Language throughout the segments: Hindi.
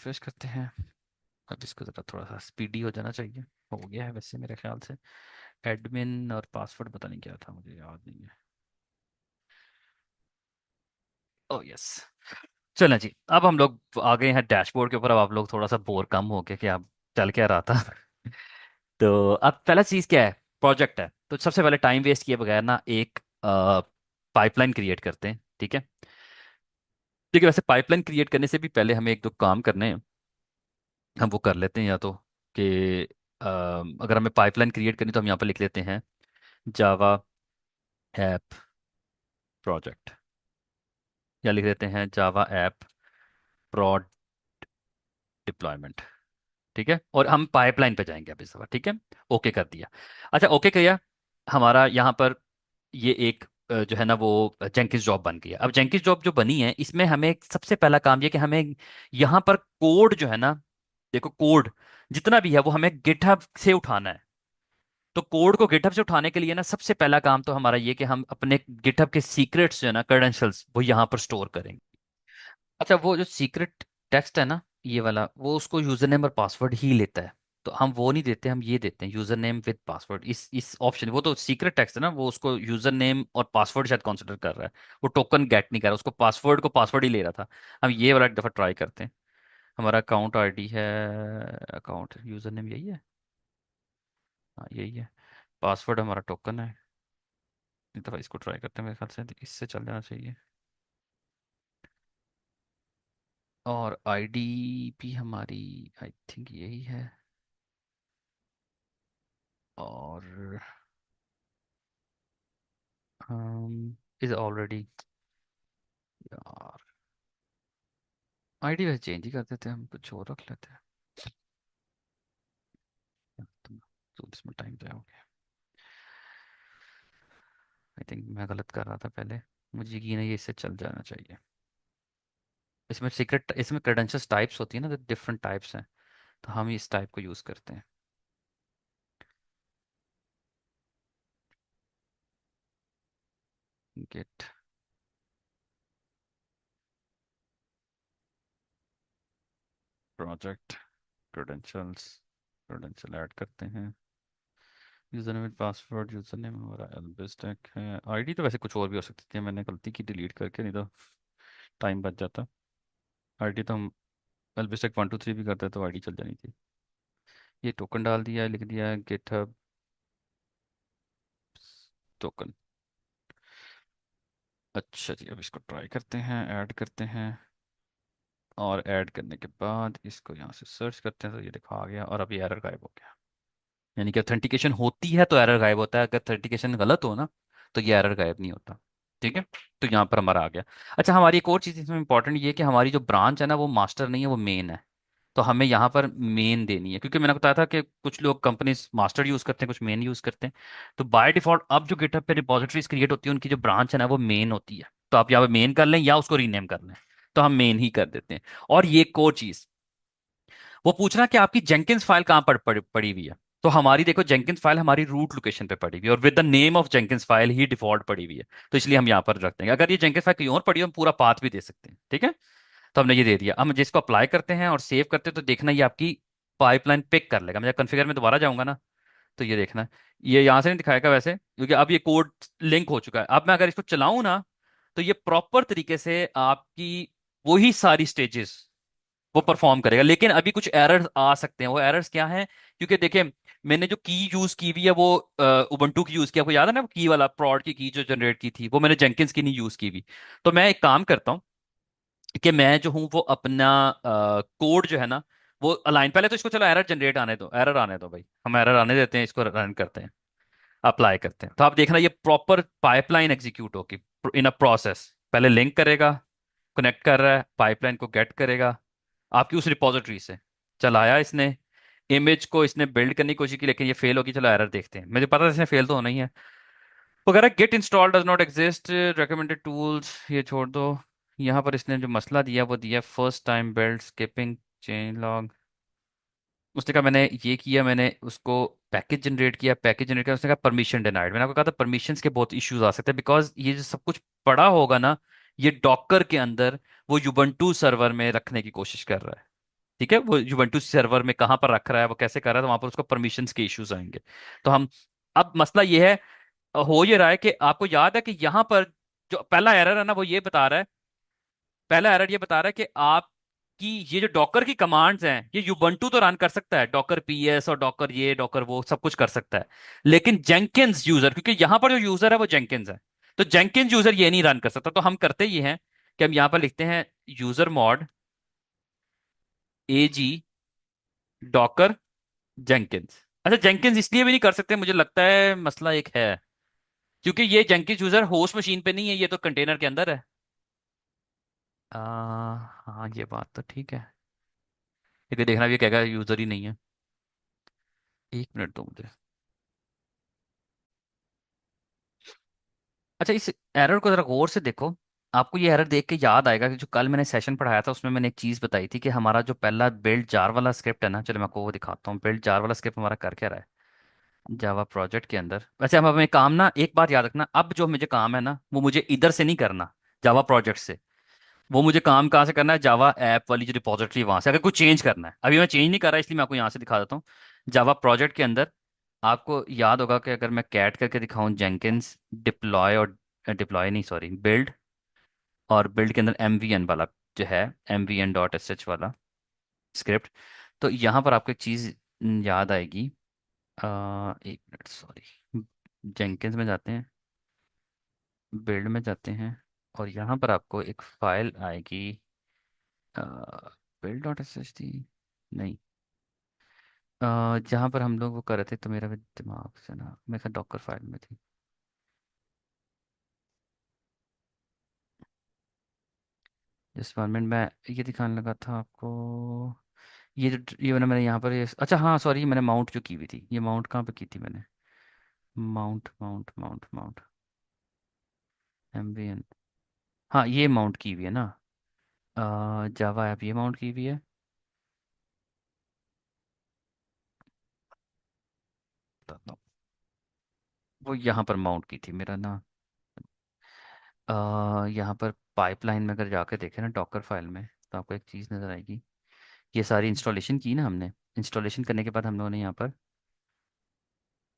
रिफ्रेश करते हैं। अब इसको ज़रा थोड़ा सा स्पीडी हो जाना चाहिए। हो गया है वैसे मेरे ख्याल से। एडमिन और पासवर्ड पता नहीं क्या था, मुझे याद नहीं है। Oh yes. चलें जी, अब हम लोग आ गए हैं डैशबोर्ड के ऊपर। अब आप लोग थोड़ा सा बोर कम हो गए कि आप चल क्या रहा था। तो अब पहला चीज़ क्या है? प्रोजेक्ट है। तो सबसे पहले टाइम वेस्ट किए बगैर ना एक पाइपलाइन क्रिएट करते हैं, ठीक है? देखिए, वैसे पाइपलाइन क्रिएट करने से भी पहले हमें एक दो काम करने हैं। हम वो कर लेते हैं या तो कि अगर हमें पाइपलाइन क्रिएट करनी तो हम यहाँ पर लिख लेते हैं जावा ऐप प्रोजेक्ट, या लिख देते हैं जावा ऐप प्रोड डिप्लॉयमेंट। ठीक है, और हम पाइपलाइन पे जाएंगे अब इस दफा, ठीक है? ओके कर दिया। अच्छा, ओके किया। हमारा यहाँ पर ये एक जो है ना वो जेंकिंस जॉब बन गई है। अब जेंकिंस जॉब जो बनी है इसमें हमें सबसे पहला काम ये कि हमें यहाँ पर कोड जो है ना, देखो कोड जितना भी है वो हमें गिटहब से उठाना है। तो कोड को गिटहब से उठाने के लिए ना सबसे पहला काम तो हमारा ये कि हम अपने गिटहब के सीक्रेट्स जो है ना, क्रेडेंशियल्स, वो यहाँ पर स्टोर करेंगे। अच्छा, वो जो सीक्रेट टेक्स्ट है ना, ये वाला, वो उसको यूजर नेम और पासवर्ड ही लेता है। तो हम वो नहीं देते, हम ये देते हैं यूजर नेम विद पासवर्ड। इस ऑप्शन, वो तो सीक्रेट टेक्स्ट है ना, वो उसको यूजर नेम और पासवर्ड शायद कंसिडर कर रहा है। वो टोकन गेट नहीं कर रहा, उसको पासवर्ड को पासवर्ड ही ले रहा था। हम ये वाला एक दफ़ा ट्राई करते हैं। हमारा अकाउंट आईडी है, अकाउंट यूजर नेम यही है। हाँ यही है। पासवर्ड हमारा टोकन है। एक दफ़ा इसको ट्राई करते हैं, मेरे ख्याल से इससे चल जाना चाहिए। और आईडी भी हमारी आई थिंक यही है। और इज ऑलरेडी, यार आईडी वैसे चेंज ही कर देते हैं, हम कुछ और रख लेते हैं। तुम तो इसमें टाइम जाया हो गया। आई थिंक मैं गलत कर रहा था पहले। मुझे यकीन है ये इससे चल जाना चाहिए। इसमें सीक्रेट, इसमें क्रेडेंशियल्स टाइप्स होती है ना, तो डिफरेंट टाइप्स हैं। तो हम इस टाइप को यूज़ करते हैं। Get project credentials, credential add करते हैं। User name password, user name हमारा एल्बिस्टेक है। आईडी तो वैसे कुछ और भी हो सकती थी, मैंने गलती की डिलीट करके, नहीं तो टाइम बच जाता। आईडी तो हम एल्बिस्टेक 1 2 3 भी करते तो आईडी चल जानी थी। ये टोकन डाल दिया, लिख दिया गिटहब टोकन। अच्छा जी, अब इसको ट्राई करते हैं, ऐड करते हैं। और ऐड करने के बाद इसको यहाँ से सर्च करते हैं तो ये देखो आ गया, और अभी एरर गायब हो गया। यानी कि ऑथेंटिकेशन होती है तो एरर गायब होता है, अगर ऑथेंटिकेशन गलत हो ना तो ये एरर गायब नहीं होता। ठीक है, तो यहाँ पर हमारा आ गया। अच्छा, हमारी एक और चीज़ इसमें इंपॉर्टेंट ये है कि हमारी जो ब्रांच है ना वो मास्टर नहीं है, वो मेन है। तो हमें यहाँ पर मेन देनी है, क्योंकि मैंने बताया था कि कुछ लोग कंपनीज मास्टर यूज़ करते हैं, कुछ मेन यूज़ करते हैं। तो बाय डिफॉल्ट अब जो गिटहब पे रिपोजिटरीज क्रिएट होती है उनकी जो ब्रांच है ना वो मेन होती है। तो आप यहाँ पे मेन कर लें या उसको रीनेम कर लें। तो हम मेन ही कर देते हैं। और ये एक और चीज़, वो पूछना कि आपकी जेंकिंस फाइल कहाँ पड़ी हुई है। तो हमारी देखो जेंकिंस फाइल हमारी रूट लोकेशन पे पड़ी हुई है, और with the name of Jenkins file he default पड़ी हुई है। तो इसलिए हम यहाँ पर रख देंगे। अगर ये जेंकिंस फाइल कहीं और पड़ी हो हम पूरा पाथ भी दे सकते हैं, ठीक है? तो हमने ये दे दिया। हम जिसको अप्लाई करते हैं और सेव करते हैं तो देखना ये आपकी पाइपलाइन पिक कर लेगा। मैं जब कॉन्फ़िगर में दोबारा जाऊंगा ना, तो ये देखना ये यहाँ से नहीं दिखाएगा वैसे, क्योंकि अब ये कोड लिंक हो चुका है। अब मैं अगर इसको चलाऊं ना, तो ये प्रॉपर तरीके से आपकी वही सारी स्टेजेस वो परफॉर्म करेगा। लेकिन अभी कुछ एरर्स आ सकते हैं। वो एरर्स क्या हैं? क्योंकि देखिए, मैंने जो की यूज की हुई है वो उबंटू की यूज किया। आपको याद है ना वो की वाला प्रॉड की जो जनरेट की थी, वो मैंने जेंकिंस की नहीं यूज की हुई। तो मैं एक काम करता हूँ कि मैं जो हूँ वो अपना कोड जो है ना वो अलाइन, पहले तो इसको चलो एरर जनरेट आने दो, एरर आने दो भाई, हम एरर आने देते हैं, इसको रन करते हैं, अप्लाई करते हैं। तो आप देखना ये प्रॉपर पाइपलाइन एग्जीक्यूट होगी इन अ प्रोसेस। पहले लिंक करेगा, कनेक्ट कर रहा है, पाइपलाइन को गेट करेगा आपकी उस रिपोजिटरी से। चलाया इसने, इमेज को इसने बिल्ड करने की कोशिश की लेकिन ये फेल होगी। चलो एरर देखते हैं, मुझे पता है इसने फेल तो होना ही है वगैरह। Get install does not exist, recommended tools ये छोड़ दो। यहाँ पर इसने जो मसला दिया वो दिया first time build skipping chain log. उसने कहा मैंने ये किया, मैंने उसको पैकेज जनरेट किया, पैकेज जनरेट किया, उसने कहा परमिशन डिनाइड। मैंने आपको कहा था परमिशंस के बहुत इश्यूज आ सकते हैं, बिकॉज ये जो सब कुछ पड़ा होगा ना, ये डॉकर के अंदर वो युबंटू सर्वर में रखने की कोशिश कर रहा है। ठीक है, वो यूवेंटुस सर्वर में कहाँ पर रख रहा है, वो कैसे कर रहा है, तो वहां पर उसको परमिशंस के इश्यूज आएंगे। तो हम, अब मसला ये है, हो ये रहा है कि आपको याद है कि यहाँ पर जो पहला एरर है ना, वो ये बता रहा है, पहला एरर ये बता रहा है कि आपकी ये जो डॉकर की कमांड्स हैं, ये यूबंटू तो रन कर सकता है, डॉकर पीएस और डॉकर ये डॉकर वो सब कुछ कर सकता है, लेकिन जेंकिंस यूजर, क्योंकि यहाँ पर जो यूजर है वो जेंकिंस है, तो जेंकिंस यूजर ये नहीं रन कर सकता। तो हम करते ये हैं कि हम यहाँ पर लिखते हैं user mod AG Docker Jenkins. अच्छा, जेंकिंस इसलिए भी नहीं कर सकते, मुझे लगता है मसला एक है, क्योंकि ये जेंकिंस यूजर होस्ट मशीन पे नहीं है, ये तो कंटेनर के अंदर है। हाँ ये बात तो ठीक है, लेकिन देखना भी कहेगा यूजर ही नहीं है। 1 मिनट दो मुझे। अच्छा, इस एरर को जरा गौर से देखो, आपको ये एरर देख के याद आएगा कि जो कल मैंने सेशन पढ़ाया था उसमें मैंने एक चीज़ बताई थी कि हमारा जो पहला बिल्ड जार वाला स्क्रिप्ट है ना, चलो मैं आपको वो दिखाता हूँ, बिल्ड जार वाला स्क्रिप्ट हमारा कर क्या रहा है जावा प्रोजेक्ट के अंदर। वैसे हम हमें काम ना, एक बात याद रखना, अब जो मुझे काम है ना वो मुझे इधर से नहीं करना, जावा प्रोजेक्ट से, वो मुझे काम कहाँ से करना है, जावा ऐप वाली जो रिपोजिटरी वहां से, अगर कुछ चेंज करना है, अभी मैं चेंज नहीं कर रहा इसलिए मैं आपको यहाँ से दिखा देता हूँ। जावा प्रोजेक्ट के अंदर आपको याद होगा कि अगर मैं कैट करके दिखाऊं जेंकिंस डिप्लॉय, और डिप्लॉय नहीं सॉरी बिल्ड, और बिल्ड के अंदर MVN वाला जो है, MVN.sh वाला स्क्रिप्ट, तो यहाँ पर आपको एक चीज़ याद आएगी। 1 मिनट सॉरी, जेंकिंस में जाते हैं, बिल्ड में जाते हैं, और यहाँ पर आपको एक फाइल आएगी, बिल्ड.sh थी, नहीं, जहाँ पर हम लोग वो कर रहे थे, तो मेरा भी दिमाग से ना, मेरे साथ डॉकर फाइल में थी, जिस बार में मैं ये दिखाने लगा था आपको, ये जो ये मैंने यहाँ पर ये, अच्छा हाँ सॉरी, मैंने माउंट जो की हुई थी, ये माउंट कहाँ पे की थी मैंने, mount mount mount mount MVN, हाँ ये माउंट की हुई है ना, जावा ऐप ये माउंट की हुई है, बताता हूँ। वो यहाँ पर माउंट की थी मेरा ना, यहाँ पर पाइपलाइन में अगर जाके देखें ना डॉकर फाइल में, तो आपको एक चीज़ नज़र आएगी, ये सारी इंस्टॉलेशन की ना हमने, इंस्टॉलेशन करने के बाद हम लोगों ने यहाँ पर,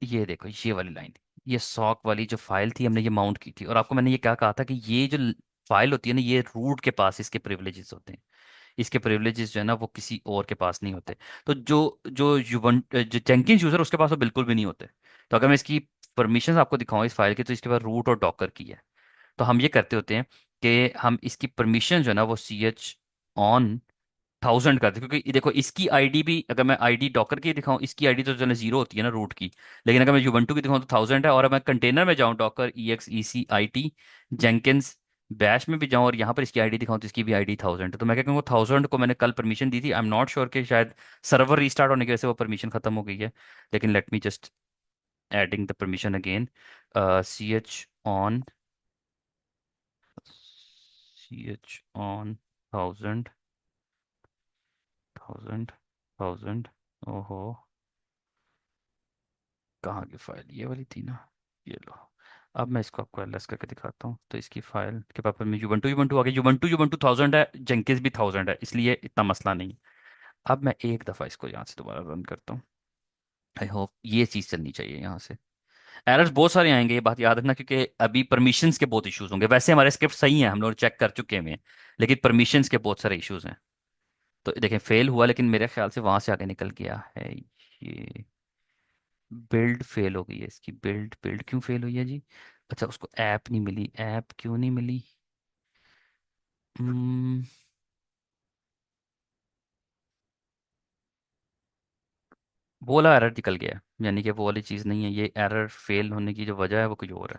ये देखो ये वाली लाइन, ये सॉक वाली जो फाइल थी हमने ये माउंट की थी, और आपको मैंने ये क्या कहा था कि ये जो फाइल होती है ना, ये रूट के पास इसके प्रिविलेजेस होते हैं, इसके प्रिविलेजेस जो है ना वो किसी और के पास नहीं होते। तो जो जो यूवन जो जेंकिंस यूजर उसके पास वो बिल्कुल भी नहीं होते। तो अगर मैं इसकी परमिशंस आपको दिखाऊं इस फाइल की, तो इसके पास रूट और डॉकर की है। तो हम ये करते होते हैं कि हम इसकी परमिशन जो है ना वो ch on 1000 कर दे, क्योंकि ये देखो इसकी आईडी भी, अगर मैं आईडी डॉकर की दिखाऊं, इसकी आईडी तो चलो 0 होती है ना रूट की, लेकिन अगर मैं यूबंटू की दिखाऊं तो 1000 है, और अगर मैं कंटेनर में जाऊं डॉकर EXECIT जेंकिंस बैश में भी जाऊं और यहाँ पर इसकी आईडी दिखाऊं तो इसकी भी आईडी 1000 है। तो मैं क्या कहूँगा, 1000 को मैंने कल परमिशन दी थी, आई एम नॉट श्योर कि शायद सर्वर रीस्टार्ट होने की वजह से वो परमिशन खत्म हो गई है, लेकिन let me just adding the permission again, ch on 1000 ओहो, कहाँ की फाइल, ये वाली थी ना, ये लो। अब मैं इसको आपको एलएस करके दिखाता हूँ, तो इसकी फाइल के पापा में यूबंटू यूबंटू आ गया, यूबंटू यूबंटू 1000 है, जेंकिस भी 1000 है, इसलिए इतना मसला नहीं है। अब मैं एक दफ़ा इसको यहाँ से दोबारा रन करता हूँ, आई होप ये चीज़ चलनी चाहिए यहाँ से। एरर्स बहुत सारे आएंगे, ये बात याद रखना, क्योंकि अभी परमिशंस के बहुत इश्यूज होंगे, वैसे हमारे स्क्रिप्ट सही हैं, हम लोग चेक कर चुके हैं, लेकिन परमिशंस के बहुत सारे इश्यूज हैं। तो देखें फेल हुआ, लेकिन मेरे ख्याल से वहां से आगे निकल गया है ये, बिल्ड फेल हो गई है इसकी, बिल्ड बिल्ड क्यों फेल हुई है जी, अच्छा उसको ऐप नहीं मिली, ऐप क्यों नहीं मिली, हम्म, वो वाला एरर निकल गया है, यानी कि वो वाली चीज़ नहीं है, ये एरर फेल होने की जो वजह है वो कुछ और है।